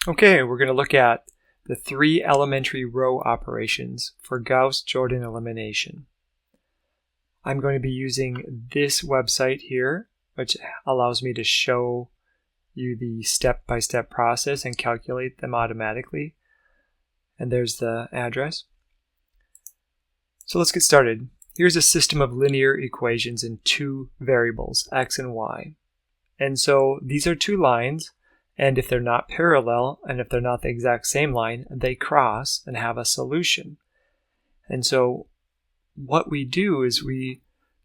Okay, we're going to look at the 3 elementary row operations for Gauss-Jordan elimination. I'm going to be using this website here, which allows me to show you the step-by-step process and calculate them automatically. And there's the address. So let's get started. Here's a system of linear equations in 2 variables, x and y. And so these are 2 lines. And if they're not parallel, and if they're not the exact same line, they cross and have a solution. And so what we do is we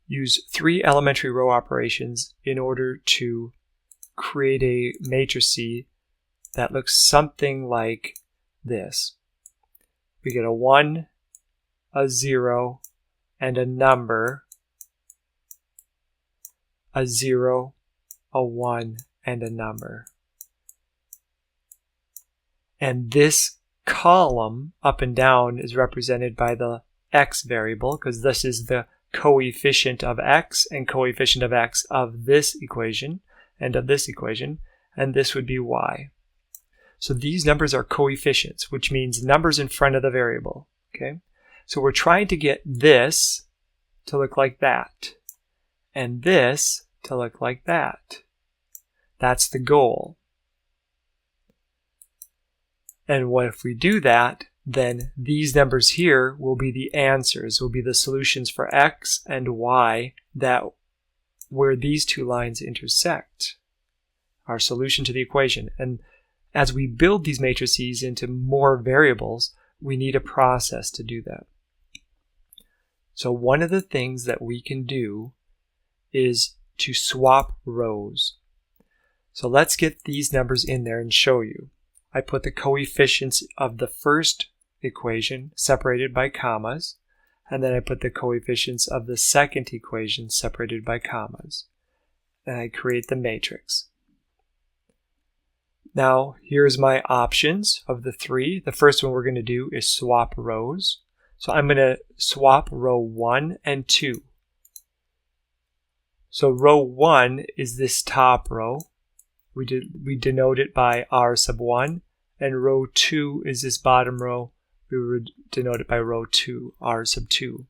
use 3 elementary row operations in order to create a matrix that looks something like this. We get a 1, a 0, and a number, a 0, a 1, and a number. And this column up and down is represented by the x variable, because this is the coefficient of x and coefficient of x of this equation and of this equation, and this would be y. So these numbers are coefficients, which means numbers in front of the variable. Okay, so we're trying to get this to look like that, and this to look like that. That's the goal. And what if we do that, then these numbers here will be the answers, will be the solutions for x and y that where these 2 lines intersect, our solution to the equation. And as we build these matrices into more variables, we need a process to do that. So one of the things that we can do is to swap rows. So let's get these numbers in there and show you. I put the coefficients of the first equation separated by commas, and then I put the coefficients of the second equation separated by commas. And I create the matrix. Now, here's my options of the 3. The first one we're going to do is swap rows. So I'm going to swap row 1 and 2. So row 1 is this top row. We denote it by r sub 1, and row 2 is this bottom row. We would denote it by row 2, r sub 2.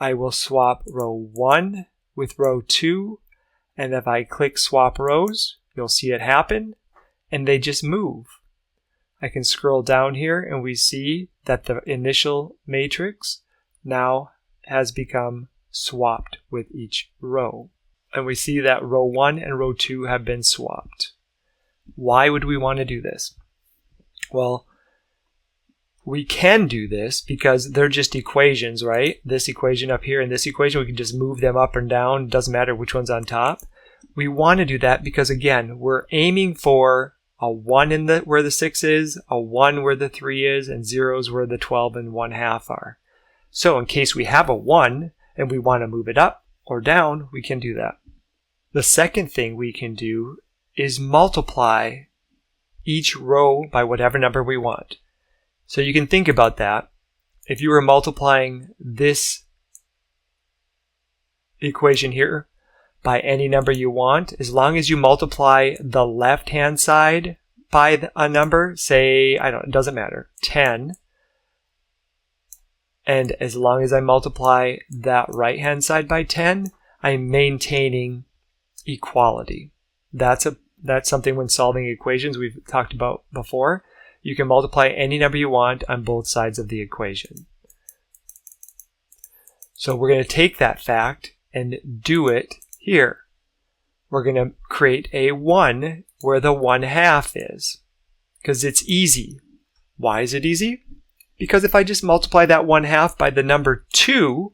I will swap row 1 with row 2, and if I click swap rows, you'll see it happen, and they just move. I can scroll down here, and we see that the initial matrix now has become swapped with each row. And we see that row 1 and row 2 have been swapped. Why would we want to do this? Well, we can do this because they're just equations, right? This equation up here and this equation, we can just move them up and down. It doesn't matter which one's on top. We want to do that because, again, we're aiming for a 1 in where the 6 is, a 1 where the 3 is, and 0s where the 12 and 1/2 are. So in case we have a 1 and we want to move it up or down, we can do that. The second thing we can do is multiply each row by whatever number we want. So you can think about that. If you were multiplying this equation here by any number you want, as long as you multiply the left-hand side by a number, say, it doesn't matter, 10, and as long as I multiply that right-hand side by 10, I'm maintaining equality. That's something when solving equations we've talked about before. You can multiply any number you want on both sides of the equation. So we're going to take that fact and do it here. We're going to create a 1 where the 1/2 is, because it's easy. Why is it easy? Because if I just multiply that 1/2 by the number 2,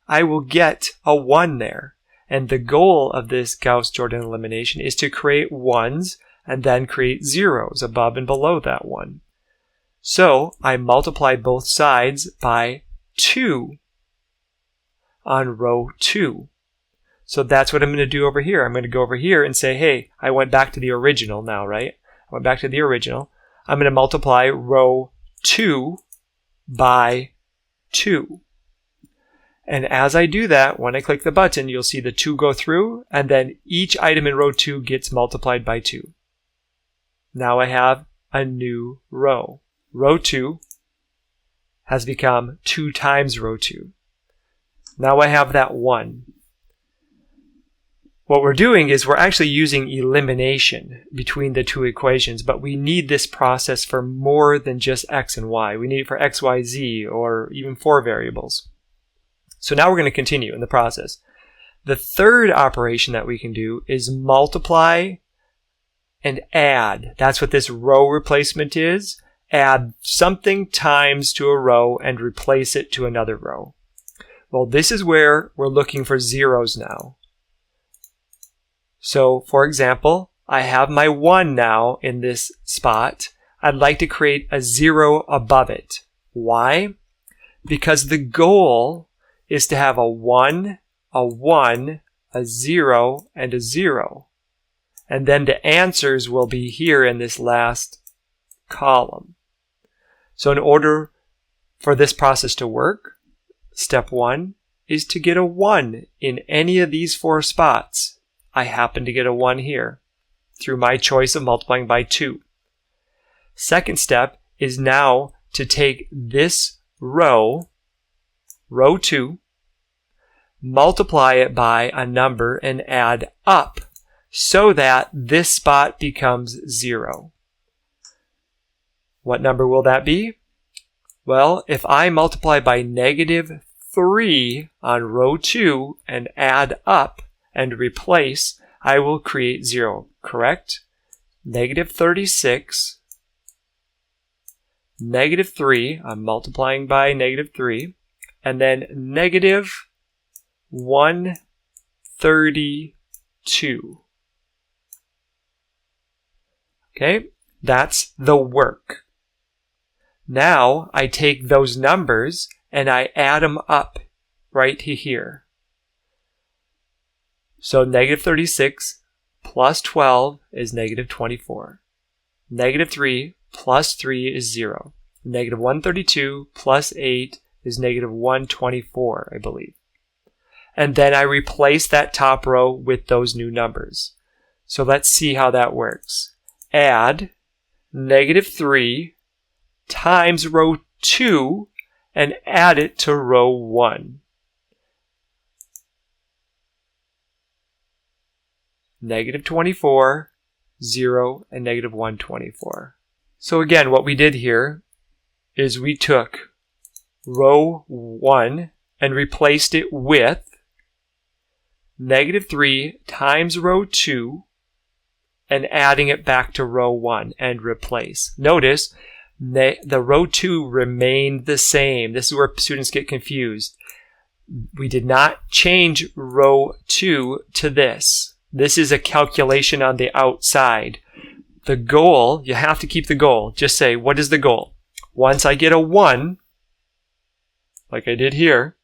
I will get a 1 there. And the goal of this Gauss-Jordan elimination is to create 1s and then create 0s above and below that 1. So I multiply both sides by 2 on row 2. So that's what I'm going to do over here. I'm going to go over here and say, hey, I went back to the original now, right? I went back to the original. I'm going to multiply row 2 by 2. And as I do that, when I click the button, you'll see the 2 go through, and then each item in row 2 gets multiplied by 2. Now I have a new row. Row 2 has become 2 times row 2. Now I have that 1. What we're doing is we're actually using elimination between the two equations, but we need this process for more than just x and y. We need it for x, y, z, or even 4 variables. So now we're going to continue in the process. The third operation that we can do is multiply and add. That's what this row replacement is. Add something times to a row and replace it to another row. Well, this is where we're looking for zeros now. So, for example, I have my 1 now in this spot. I'd like to create a 0 above it. Why? Because the goal is to have a 1, a 0, and a 0. And then the answers will be here in this last column. So in order for this process to work, step 1 is to get a 1 in any of these 4 spots. I happen to get a 1 here through my choice of multiplying by 2. Second step is now to take this row, row 2, multiply it by a number and add up so that this spot becomes 0. What number will that be? Well, if I multiply by -3 on row 2 and add up and replace, I will create 0, correct? -36, -3, I'm multiplying by -3, and then -132. Okay, that's the work. Now I take those numbers and I add them up right here. So -36 plus 12 is -24. -3 plus 3 is 0. -132 plus 8 is -124, I believe. And then I replace that top row with those new numbers. So let's see how that works. Add -3 times row 2 and add it to row 1. -24, 0, and -124. So again, what we did here is we took row 1 and replaced it with -3 times row 2 and adding it back to row 1 and replace. Notice the row 2 remained the same. This is where students get confused. We did not change row 2 to this. This is a calculation on the outside. The goal, you have to keep the goal. Just say, what is the goal? Once I get a 1, like I did here,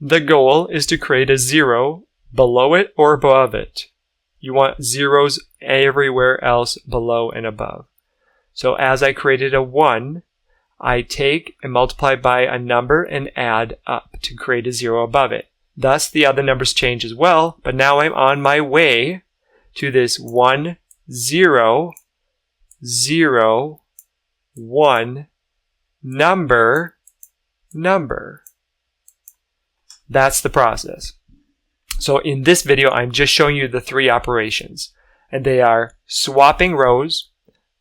the goal is to create a 0 below it or above it. You want zeros everywhere else below and above. So as I created a 1, I take and multiply by a number and add up to create a 0 above it. Thus, the other numbers change as well, but now I'm on my way to this 1, 0, 0, 1, number. That's the process. So in this video, I'm just showing you the 3 operations, and they are swapping rows,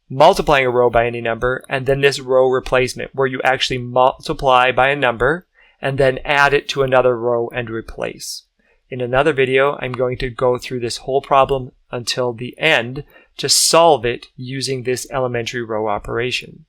multiplying a row by any number, and then this row replacement, where you actually multiply by a number and then add it to another row and replace. In another video, I'm going to go through this whole problem until the end to solve it using this elementary row operation.